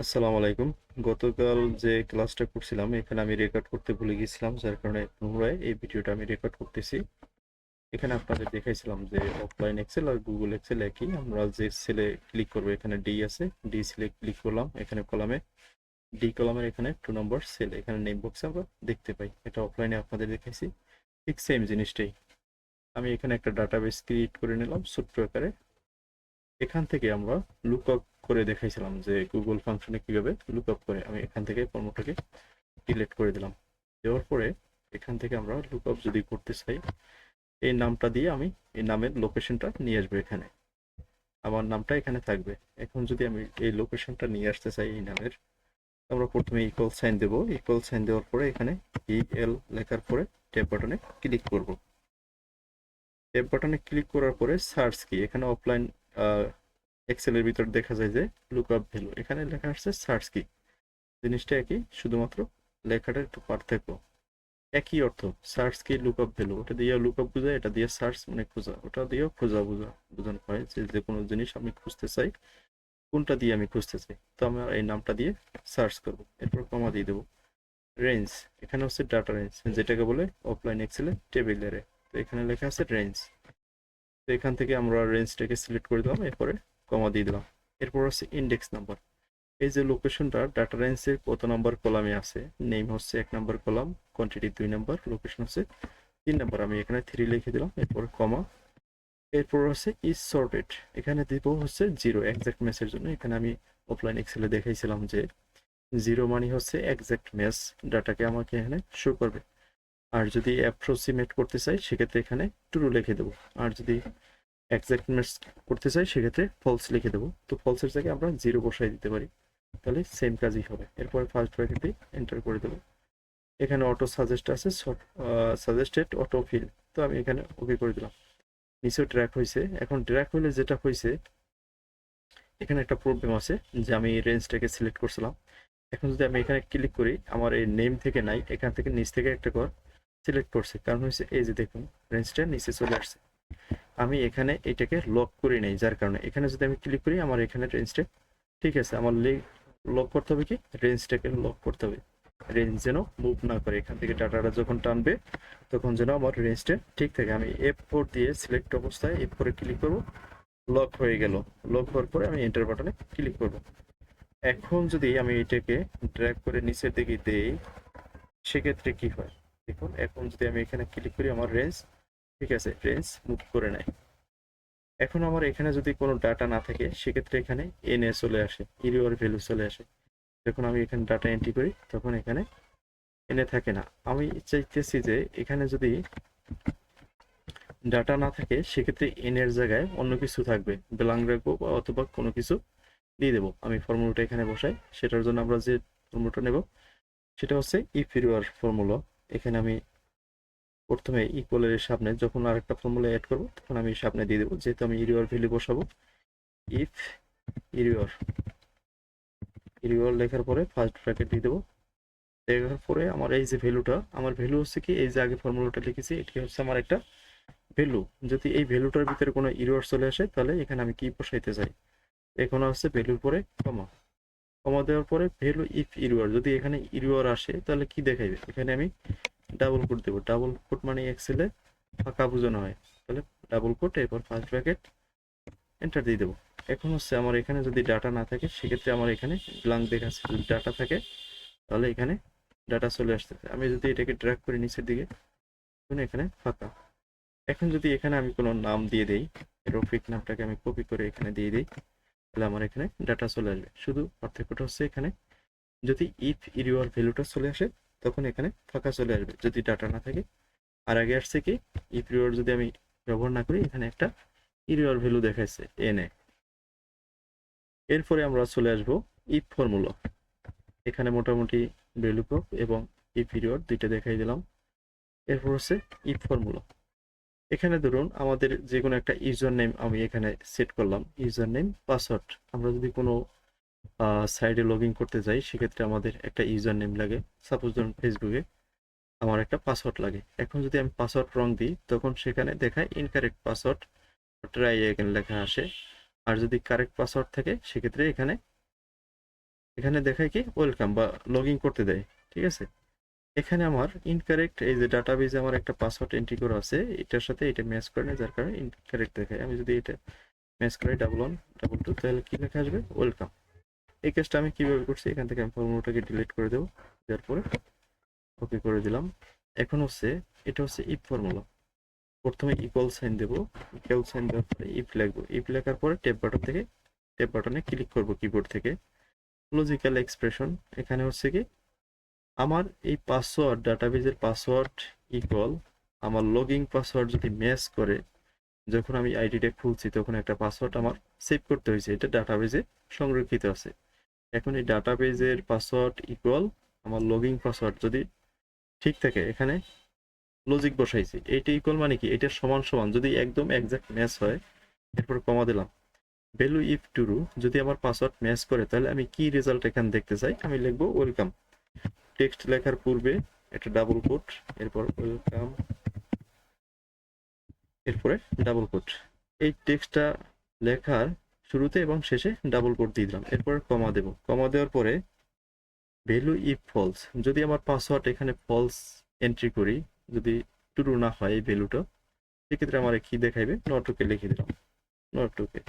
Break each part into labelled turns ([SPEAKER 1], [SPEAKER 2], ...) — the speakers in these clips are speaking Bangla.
[SPEAKER 1] আসসালামু আলাইকুম। গতকাল যে ক্লাসটা করছিলাম এখানে আমি রেকর্ড করতে ভুলে গেছিলাম, যার কারণে পুনরায় এই ভিডিওটা আমি রেকর্ড করতেছি। এখানে আপনাদের দেখাইছিলাম যে অফলাইন এক্সেল আর গুগল এক্সেল একই। আমরা যে সেলে ক্লিক করবো, এখানে ডি আছে, ডি সেলে ক্লিক করলাম, এখানে কলামে ডি কলামের এখানে 2 নম্বর সেল, এখানে নেম বক্সে আমরা দেখতে পাই। এটা অফলাইনে আপনাদের দেখাইছি, ঠিক সেম জিনিসটাই। আমি এখানে একটা ডাটাবেস ক্রিয়েট করে নিলাম ছোট্ট আকারে। এখান থেকে আমরা লুকআপ করে দেখাইছিলাম যে গুগল ফাংশনে কিভাবে লুকআপ করে। আমি এখান থেকে ফর্মুলাটাকে ডিলিট করে দিলাম। দেওয়ার পরে এখান থেকে আমরা লুকআপ যদি করতে চাই, এই নামটা দিয়ে আমি এই নামের লোকেশনটা নিয়ে আসবো। এখানে আমার নামটা এখানে থাকবে। এখন যদি আমি এই লোকেশনটা নিয়ে আসতে চাই এই নামের, আমরা প্রথমে ইকুয়াল সাইন দেবো। ইকুয়াল সাইন দেওয়ার পরে এখানে ইএল লেখার পরে ট্যাব বাটনে ক্লিক করব। ট্যাব বাটনে ক্লিক করার পরে সার্চ কি, এখানে অফলাইন এক্সেলের ভিতর দেখা যায় যে লুকআপ ভ্যালু, এখানে লেখা আসছে সার্চ কি। জিনিসটা একই, শুধুমাত্র লেখাটা একটু পার্থক্য। একই অর্থ, সার্চ কি লুকআপ ভ্যালু, ওটা দিয়ে লুকআপ বোঝায়, এটা দিয়ে সার্চ মানে খোঁজা, ওটা দিয়েও খোঁজা বোঝানো হয় যে যে কোনো জিনিস আমি খুঁজতে চাই, কোনটা দিয়ে আমি খুঁজতে চাই। তো আমরা এই নামটা দিয়ে সার্চ করব, এরপর কমা দিয়ে দেবো। রেঞ্জ, এখানে হচ্ছে ডাটা রেঞ্জ, যেটাকে বলে অফলাইন এক্সেলে টেবিল অ্যারে। তো এখানে লেখা আছে রেঞ্জ। তো এখান থেকে আমরা রেঞ্জটাকে সিলেক্ট করে দিলাম, এরপরে কমা দিয়ে দিলাম। এরপর হচ্ছে ইন্ডেক্স নাম্বার। এই যে লোকেশনটা ডাটা রেঞ্জের কত নাম্বার কলামে আছে, নেম হচ্ছে 1 number column, quantity 2 number, location হচ্ছে 3 নাম্বার। আমি এখানে 3 লিখে দিলাম, এরপর কমা। এরপর হচ্ছে ইজ সর্টেড, এখানে দিব হচ্ছে 0 এক্সাক্ট ম্যাচের জন্য। এখানে আমি অফলাইন এক্সেলে দেখাইছিলাম যে 0 মানে হচ্ছে এক্সাক্ট ম্যাচ, ডাটাকে আমাকে এখানে শো করবে। আর যদি অ্যাপ্রক্সিমেট করতে চাই সেক্ষেত্রে এখানে ট্রু লিখে দেবো। আর যদি এক্সাক্ট ম্যাচ করতে চাই সেক্ষেত্রে ফলস লিখে দেবো। তো ফলসের জায়গায় আমরা 0 বসাই দিতে পারি, তাহলে সেম কাজই হবে। এরপর ফার্স্ট ব্র্যাকেট দিয়ে এন্টার করে দেবো। এখানে অটো সাজেস্ট আছে, সাজেস্টেড অটো ফিল, তো আমি এখানে ওকে করে দিলাম। নিচেও ড্র্যাগ হয়েছে। এখন ড্র্যাগ হলে যেটা হয়েছে, এখানে একটা প্রবলেম আছে যে আমি রেঞ্জটাকে সিলেক্ট করছিলাম। এখন যদি আমি এখানে ক্লিক করি, আমার এই নেম থেকে নাই, এখান থেকে নিচ থেকে একটা ঘর সিলেক্ট করছে। কারণ হচ্ছে এই যে দেখুন রেঞ্জটা নিচে চলে আসছে। আমি এখানে এটাকে লক করে নেই, যার কারণে এখানে যদি আমি ক্লিক করি আমার এখানে রেঞ্জটা ঠিক আছে। আমার লক করতে হবে কি, রেঞ্জটাকে লক করতে হবে, রেঞ্জ যেন মুভ না করে। এখান থেকে ডাটাটা যখন টানবে তখন যেন আমার রেঞ্জটা ঠিক থাকে। আমি F4 দিয়ে সিলেক্ট অবস্থায় F4 এ ক্লিক করব, লক হয়ে গেল। লক হওয়ার পরে আমি এন্টার বাটনে ক্লিক করব। এখন যদি আমি এটাকে ড্র্যাগ করে নিচের দিকে দেই সেক্ষেত্রে কি হয় দেখুন। এখন যদি আমি এখানে ক্লিক করি আমার রেঞ্জ ঠিক আছে, রেঞ্জ মুভ করে নেয়। এখন আমার এখানে যদি কোনো ডাটা না থাকে সেক্ষেত্রে এখানে এনএ চলে আসে, ইরিওর ভ্যালু চলে আসে। যখন আমি এখানে ডাটা এন্ট্রি করি তখন এখানে এনে থাকে না। আমি চাইতেছি যে এখানে যদি ডাটা না থাকে সেক্ষেত্রে এন এর জায়গায় অন্য কিছু থাকবে, ব্ল্যাঙ্ক রাখবো বা অথবা কোনো কিছু দিয়ে দেবো। আমি ফর্মুলাটা এখানে বসাই, সেটার জন্য আমরা যে ফর্মুলাটা নেব সেটা হচ্ছে ইফেরিওর ফর্মুলা। এখানে আমি প্রথমে ইকুয়ালের সামনে যখন আরেকটা ফর্মুলা অ্যাড করবো তখন আমি সামনে দিয়ে দেবো, যেহেতু আমি ইরিওর ভ্যালু বসাবো। ইফ ইরিওর, ইরিওর লেখার পরে ফার্স্ট ব্র্যাকেট দিয়ে দেবো। দেওয়ার পরে আমার এই যে ভ্যালুটা, আমার ভ্যালু হচ্ছে কি, এই যে আগে ফর্মুলাটা লিখেছি এটি হচ্ছে আমার একটা ভ্যালু। যদি এই ভ্যালুটার ভিতরে কোনো ইরর চলে আসে তাহলে এখানে আমি কি বসাইতে চাই, এখন হচ্ছে ভ্যালুর পরে কমা। কমা দেওয়ার পরে ভ্যালু ইফ ইরর, যদি এখানে ইরর আসে তাহলে কি দেখাইবে, এখানে আমি ডাবল কোট দেবো। ডাবল কোট মানে এক্সেলে ফাঁকা বোঝানো হয়, তাহলে ডাবল কোট, এরপর ফার্স্ট ব্র্যাকেট, এন্টার দিয়ে দেবো। এখন হচ্ছে আমার এখানে যদি ডাটা না থাকে সেক্ষেত্রে আমার এখানে ব্ল্যাঙ্ক দেখাচ্ছে। যদি ডাটা থাকে তাহলে এখানে ডাটা চলে আসতেছে। আমি যদি এটাকে ড্র্যাগ করি নিচের দিকে, এখানে ফাঁকা। এখন যদি এখানে আমি কোনো নাম দিয়ে দেই, রফিক নামটাকে আমি কপি করে এখানে দিয়ে দিই, তাহলে আমার এখানে ডাটা চলে আসবে। শুধু পার্থক্যটা হচ্ছে এখানে যদি ইফ ইরিওর ভ্যালুটা চলে আসে তখন এখানে ফাঁকা চলে আসবে, যদি ডাটা না থাকে। আর আগে আসছে কি, ইফ ইরিওর যদি আমি ব্যবহার না করি এখানে একটা ইরিওর ভ্যালু দেখাচ্ছে এনে। এরপরে আমরা চলে আসবো ইফ ফর্মুলা। এখানে মোটামুটি VLOOKUP এবং ইফেরিওর দুইটা দেখাই দিলাম। এরপর হচ্ছে ইফ ফর্মুলা। এখানে ধরুন আমাদের যে কোনো একটা ইউজার নেম আমি এখানে সেট করলাম, ইউজার নেম পাসওয়ার্ড। আমরা যদি কোনো সাইটে লগ ইন করতে যাই সেক্ষেত্রে আমাদের একটা ইউজার নেম লাগে। সাপোজ ধরুন ফেসবুকে আমার একটা পাসওয়ার্ড লাগে। এখন যদি আমি পাসওয়ার্ড রং দিই তখন সেখানে দেখায় ইনকারেক্ট পাসওয়ার্ড, ট্রাই এখানে লেখা আসে। আর যদি কারেক্ট পাসওয়ার্ড থাকে সেক্ষেত্রে এখানে এখানে দেখায় কি ওয়েলকাম বা লগ ইন করতে দেয়, ঠিক আছে। এখানে আমার ইনকারেক্ট, এই যে ডাটাবেজে আমার একটা পাসওয়ার্ড এন্ট্রি করা আছে, এটার সাথে এটা ম্যাচ করে না, যার কারণে ইনকারেক্ট দেখায়। আমি যদি এটা ম্যাচ করি ডাবল 1 ডাবল 2, তাহলে কি লেখা আসবে? ওয়েলকাম। এই কেসটা আমি কিভাবে করছি, এখান থেকে আমি ফর্মুলাটাকে ডিলিট করে দেবো, দেওয়ার পরে ওকে করে দিলাম। এখন হচ্ছে এটা হচ্ছে ইফ ফর্মুলা। প্রথমে ইকুয়াল সাইন দেবো, ইকুয়াল সাইন দেওয়ার পরে ইফ লিখবো, ইফ লেখার পরে ট্যাব বাটনে ক্লিক করবো কিবোর্ড থেকে। লজিক্যাল এক্সপ্রেশন, এখানে হচ্ছে কি আমার এই পাসওয়ার্ড, ডাটাবেজের পাসওয়ার্ড ইকুয়াল আমার লগইন পাসওয়ার্ড যদি ম্যাচ করে, যখন আমি আইডিটা খুলছি তখন একটা পাসওয়ার্ড আমার সেভ করতে হয়েছে, এটা ডাটাবেজে সংরক্ষিত আছে। এখন এই ডাটাবেজের পাসওয়ার্ড ইকুয়াল আমার লগইন পাসওয়ার্ড যদি ঠিক থাকে, এখানে লজিক বসাইছি, এইটা ইকুয়াল মানে কি এটা সমান সমান, যদি একদম এক্সাক্ট ম্যাচ হয় এরপর কমা দিলাম। ভ্যালু ইফ ট্রু, যদি আমার পাসওয়ার্ড ম্যাচ করে তাহলে আমি কি রেজাল্ট এখানে দেখতে চাই, আমি লিখবো ওয়েলকাম। টেক্সট লেখার পূর্বে একটা ডাবল কোট, এরপর ওয়েলকাম, এরপরে ডাবল কোট। এই টেক্সটটা লেখার শুরুতে এবং শেষে ডাবল কোট দিয়ে দিলাম, এরপর কমা দেব। কমা দেওয়ার পরে ভ্যালু ইফ ফলস, যদি আমার পাসওয়ার্ড এখানে ফলস এন্ট্রি করি, যদি ট্রু না হয় এই ভ্যালুটা, সেক্ষেত্রে আমার কি দেখাইবে, নট ওকে লিখে দিলাম। নট ওকে,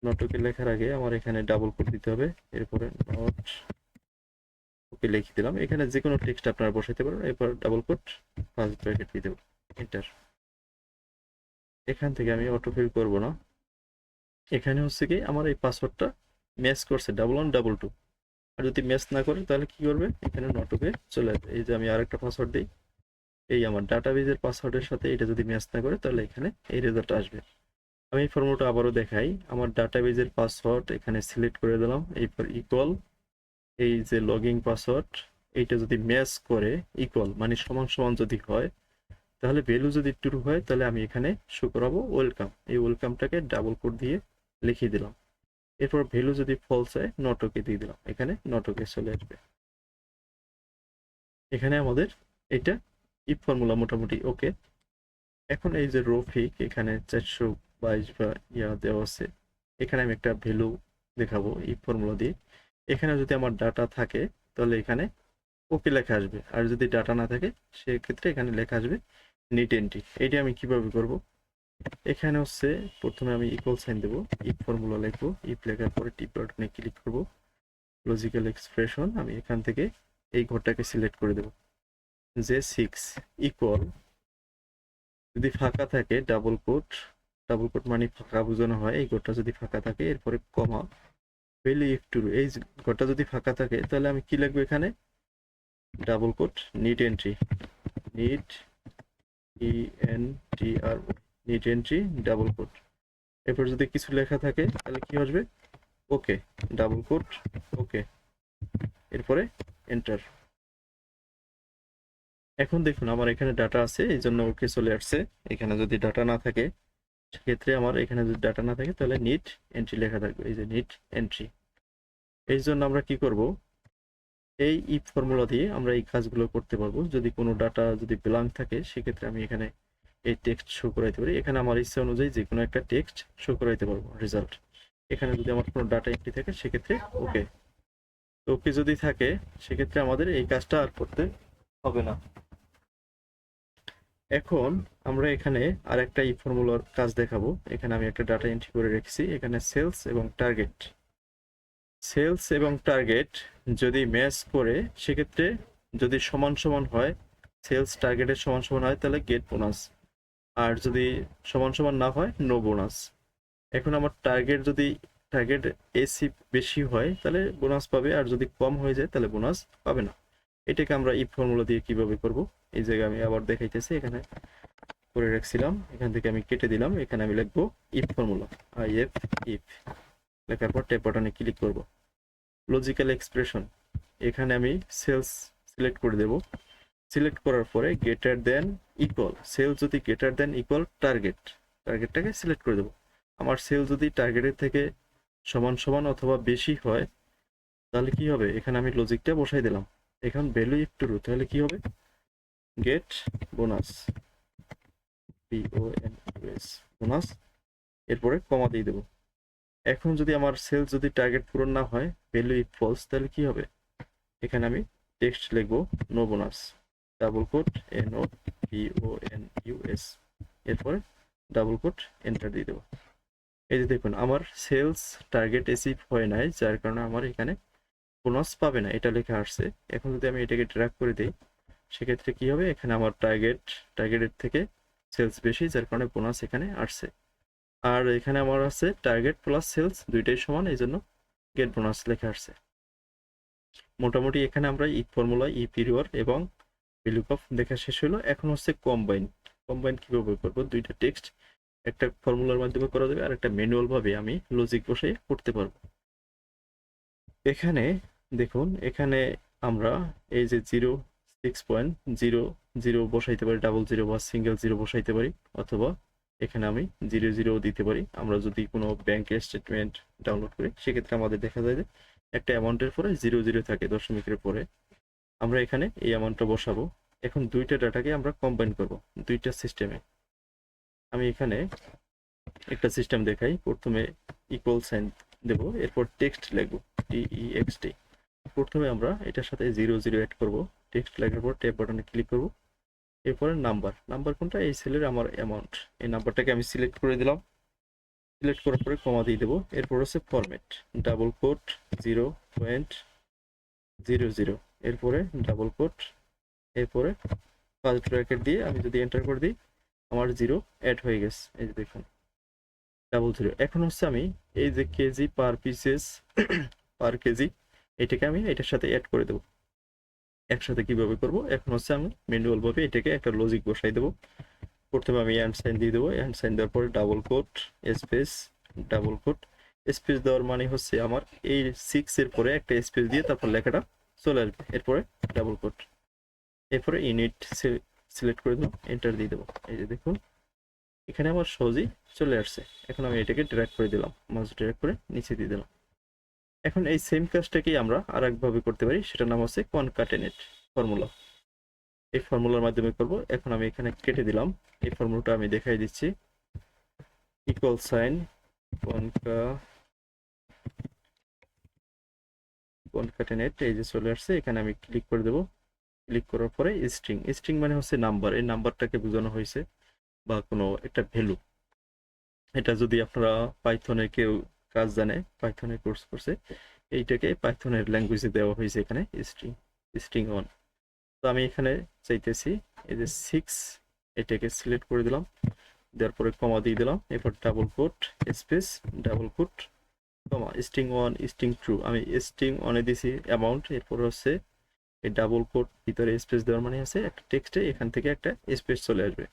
[SPEAKER 1] নট ওকে লেখার আগে আমার এখানে ডাবল কোট দিতে হবে, এরপরে নট ওকে লিখে দিলাম। এখানে যে কোনো টেক্সট আপনারা বসাইতে পারেন, এরপর ডাবল কোট ফার্স্ট ব্র্যাকেট দিয়ে দেবো, এন্টার। এখান থেকে আমি অটোফিল করব না, এখানে হচ্ছে কি আমার এই পাসওয়ার্ডটা ম্যাচ করছে ডাবল 1 ডাবল 2। আর যদি ম্যাচ না করে তাহলে কি করবে, এখানে নট ওকে চলে আসবে। এই যে আমি আরেকটা পাসওয়ার্ড দিই, এই আমার ডাটাবেজের পাসওয়ার্ডের সাথে এটা যদি ম্যাচ না করে তাহলে এখানে এই রেজাল্ট আসবে। আমি এই ফর্মুলাটা আবারও দেখাই, আমার ডাটাবেজের পাসওয়ার্ড এখানে সিলেক্ট করে দিলাম, এরপর ইকুয়াল এই যে লগইন পাসওয়ার্ড, এইটা যদি ম্যাচ করে ইকুয়াল মানে সমান সমান যদি হয়, তাহলে ভ্যালু যদি ট্রু হয় তাহলে আমি এখানে শো করাবো ওয়েলকাম। এই ওয়েলকামটাকে ডাবল কোড দিয়ে লিখিয়ে দিলাম। এরপর ভ্যালু যদি ফলস হয় নট ওকে দিয়ে দিলাম, এখানে নট ওকে চলে আসবে। এখানে আমাদের এটা ইফ ফর্মুলা মোটামুটি ওকে। এখন এই যে রফিক এখানে 422 বা দেওয়া আছে, এখানে আমি একটা ভ্যালু দেখাবো ইফ ফর্মুলা দিয়ে। এখানে যদি আমার ডাটা থাকে তাহলে এখানে ওকে লেখা আসবে, আর যদি ডাটা না থাকে সেক্ষেত্রে এখানে লেখা আসবে নিট এন্ট্রি। এইটা আমি কিভাবে করব, এখানে হচ্ছে প্রথমে আমি ইকুয়াল সাইন দেবো, ইফ ফর্মুলা লিখবো, ইফ লেখার পরে টিপ বাটনে ক্লিক করব, লজিক্যাল এক্সপ্রেশন, আমি এখান থেকে এই ঘরটাকে সিলেক্ট করে দেব, যে 6 ইকুয়াল যদি ফাঁকা থাকে ডাবল কোট মানে ফাঁকা বোঝানো হয়, এই ঘরটা যদি ফাঁকা থাকে এরপরে কমা, ভ্যালু ইফ ট্রু, এই ঘরটা যদি ফাঁকা থাকে তাহলে আমি কি লিখবো, এখানে double quote net entry, net ENTR, net entry double quote. এরপর যদি কিছু লেখা থাকে তাহলে কি আসবে, ওকে ডাবল কোট ওকে, এরপরে এন্টার। এখন দেখুন আমার এখানে ডাটা আছে এই জন্য ওকে চলে আসছে। এখানে যদি ডাটা না থাকে সেক্ষেত্রে আমার এখানে যদি ডাটা না থাকে তাহলে নিট এন্ট্রি লেখা থাকবে, এই যে নিট এন্ট্রি। এই জন্য আমরা কি করব, এই ইফ ফর্মুলা দিয়ে আমরা এই কাজগুলো করতে পারবো। যদি কোনো ডাটা যদি ব্ল্যাঙ্ক থাকে সেক্ষেত্রে আমি এখানে এই টেক্সট শো করাইতে পারি, এখানে আমার ইচ্ছা অনুযায়ী যে কোনো একটা টেক্সট শো করাইতে পারবো রেজাল্ট। এখানে যদি আমার কোনো ডাটা এন্ট্রি থাকে সেক্ষেত্রে ওকে, ওকে যদি থাকে সেক্ষেত্রে আমাদের এই কাজটা আর করতে হবে না। এখন আমরা এখানে আরেকটা ই ফর্মুলার কাজ দেখাবো। এখানে আমি একটা ডাটা এন্ট্রি করে রেখেছি, এখানে সেলস এবং টার্গেট যদি ম্যাচ করে সেক্ষেত্রে যদি সমান সমান হয়, সেলস টার্গেটের সমান সমান হয় তাহলে গেট বোনাস, আর যদি সমান সমান না হয় নো বোনাস। এখন আমার টার্গেট এসি বেশি হয় তাহলে বোনাস পাবে, আর যদি কম হয়ে যায় তাহলে বোনাস পাবে না। এটাকে আমরা ইফ ফর্মুলা দিয়ে কিভাবে করব, এই জায়গায় আমি আবার দেখাইতেছি, এখানে করে রাখছিলাম, এখান থেকে আমি কেটে দিলাম, এখানে আমি লিখবো ইফ ফর্মুলা, ইফ লেখার পর ট্যাব বাটনে ক্লিক করব, লজিক্যাল এক্সপ্রেশন, এখানে আমি সেলস সিলেক্ট করে দেব। সিলেক্ট করার পরে গ্রেটার দেন ইকুয়াল, সেল যদি গ্রেটার দেন ইকুয়াল টার্গেটটাকে সিলেক্ট করে দেব। আমার সেল যদি টার্গেটের থেকে সমান সমান অথবা বেশি হয় তাহলে কি হবে, এখানে আমি লজিকটা বসাই দিলাম। এখন ভ্যালু ইফ ট্রু তাহলে কি হবে, গেট বোনাস, BONUS বোনাস, এরপরে কমা দিয়ে দেবো। এখন যদি আমার সেলস যদি টার্গেট পূরণ না হয়, ভ্যালু ইফ ফলস, তাহলে কি হবে? এখানে আমি টেক্সট লিখবো no bonus, double quote NOBONUS, এরপরে ডাবল কোট, এন্টার দিয়ে দেবো। এই যে দেখুন আমার সেলস টার্গেট অ্যাচিভ হয় নাই, যার কারণে আমার এখানে বোনাস পাবে না, এটা লেখা আসছে। এখন যদি আমি এটাকে ড্র্যাগ করে দিই, সেক্ষেত্রে কি হবে? এখানে আমার টার্গেটের থেকে সেলস বেশি, যার কারণে বোনাস এখানে আসছে। আর এখানে আমার আছে টার্গেট প্লাস সেলস দুইটাই সমান, এই জন্য গেট বোনাস লেখা আসছে। মোটামুটি এখানে আমরা ফর্মুলা ইফেরর এবং VLOOKUP দেখা শেষ হলো। এখন হচ্ছে কম্বাইন কিভাবে করব? দুইটা টেক্সট একটা ফর্মুলার মাধ্যমে করা যাবে, আর একটা ম্যানুয়াল ভাবে আমি লজিক বসে করতে পারবো। এখানে দেখুন, এখানে আমরা এই যে 06.00 বসাইতে পারি, ডাবল জিরো বা সিঙ্গেল জিরো বসাইতে পারি, অথবা এখানে আমি 00 দিতে পারি। আমরা যদি কোনো ব্যাংকের স্টেটমেন্ট ডাউনলোড করি, সেক্ষেত্রে আমাদের দেখা যায় যে একটা অ্যামাউন্টের পরে 00 থাকে, দশমিকের পরে। আমরা এখানে এই অ্যামাউন্টটা বসাবো। এখন দুইটা ডাটাকে আমরা কম্বাইন করব দুইটা সিস্টেমে। আমি এখানে একটা সিস্টেম দেখাই। প্রথমে ইকুয়াল সাইন দেব, এরপর টেক্সট লিখব TEXT। প্রথমে আমরা এটার সাথে 00 অ্যাড করব। টেক্সট লেখার পর ট্যাব বাটনে ক্লিক করব। এরপরে নাম্বার কোনটা? এই সেলের আমার অ্যামাউন্ট, এই নাম্বারটাকে আমি সিলেক্ট করে দিলাম। সিলেক্ট করার পরে কমা দিয়ে দেবো। এরপর হচ্ছে ফরম্যাট, ডাবল কোট 0.00, এরপরে ডাবল কোট, এরপরে ফার্স্ট ব্র্যাকেট দিয়ে আমি যদি এন্টার করে দিই, আমার 0 অ্যাড হয়ে গেছে। এই যে দেখুন, 00। এখন হচ্ছে আমি এই যে কেজি পার পিসেস পার কেজি, এটাকে আমি এটার সাথে অ্যাড করে দেবো। একসাথে কিভাবে করব? এখন হচ্ছে আমি ম্যানুয়াল ভাবে এটাকে একটা লজিক বসাই দেবো। প্রথমে আমি অ্যান্ড সাইন দিয়ে দেবো। অ্যান্ড সাইন দেওয়ার পরে double quote space, double quote space দেওয়ার মানে হচ্ছে আমার এই 6 এর পরে একটা স্পেস দিয়ে তারপর লেখাটা চলে আসবে। এরপরে ডাবল কোট, এরপরে ইউনিট সিলেক্ট করে দেবো, এন্টার দিয়ে দেবো। এই যে দেখুন, এখানে আমার সহজেই চলে আসছে। এখন আমি এটাকে ড্র্যাগ করে দিলাম, মাউস ড্র্যাগ করে নিচে দিয়ে দিলাম। এখন এই সেম কাজটাকেই আমরা আর একভাবে করতে পারি, সেটার নাম হচ্ছে কনকাটেনেট ফর্মুলা। এই ফর্মুলার মাধ্যমে করব। এখন আমি এখানে কেটে দিলাম। এই ফর্মুলাটা আমি দেখাই দিচ্ছি। ইকুয়াল সাইন কনকাটেনেট, এই যে চলে আসছে। এখানে আমি ক্লিক করে দেবো। ক্লিক করার পরে স্ট্রিং মানে হচ্ছে নাম্বার, এই নাম্বারটাকে বোঝানো হয়েছে, বা কোনো একটা ভ্যালু। এটা যদি আপনারা পাইথনে কেউ কাজ জানে, পাইথনের কোর্স করছে, এইটাকে পাইথনের ল্যাঙ্গুয়েজে দেওয়া হয়েছে এখানে স্ট্রিং অন। তো আমি এখানে চাইতেছি এই যে 6, এটাকে সিলেক্ট করে দিলাম, দেওয়ার পরে কমা দিয়ে দিলাম, এরপর double quote space, double quote, comma, string one string two. আমি স্ট্রিং অনে দিছি অ্যামাউন্ট, এরপর হচ্ছে এই ডাবল কোট ভিতরে স্পেস দেওয়ার মানে আছে একটা টেক্সটে এখান থেকে একটা স্পেস চলে আসবে।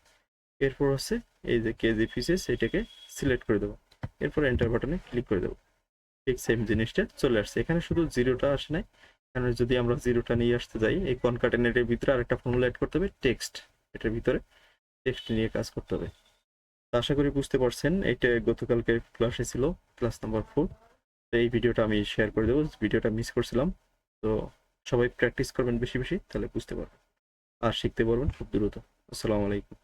[SPEAKER 1] এরপর হচ্ছে এই যে কেজি পিসেস, এটাকে সিলেক্ট করে দেবো, এরপর এন্টার বাটনে ক্লিক করে দেবো। ঠিক সেম জিনিসটা চলে আসছে। এখানে শুধু জিরোটা আসে নাই, কারণ যদি আমরা জিরোটা নিয়ে আসতে যাই, এই কনকাটেনেটের ভিতরে আরেকটা ফর্মুলা অ্যাড করতে হবে, টেক্সট। এটার ভিতরে টেক্সট নিয়ে কাজ করতে হবে। আশা করি বুঝতে পারছেন। এইটা গতকালকে ক্লাসে ছিল, ক্লাস নাম্বার 4। তো এই ভিডিওটা আমি শেয়ার করে দেবো, ভিডিওটা মিস করছিলাম। তো সবাই প্র্যাকটিস করবেন বেশি বেশি, তাহলে বুঝতে পারবেন আর শিখতে পারবেন খুব দ্রুত। আসসালামু আলাইকুম।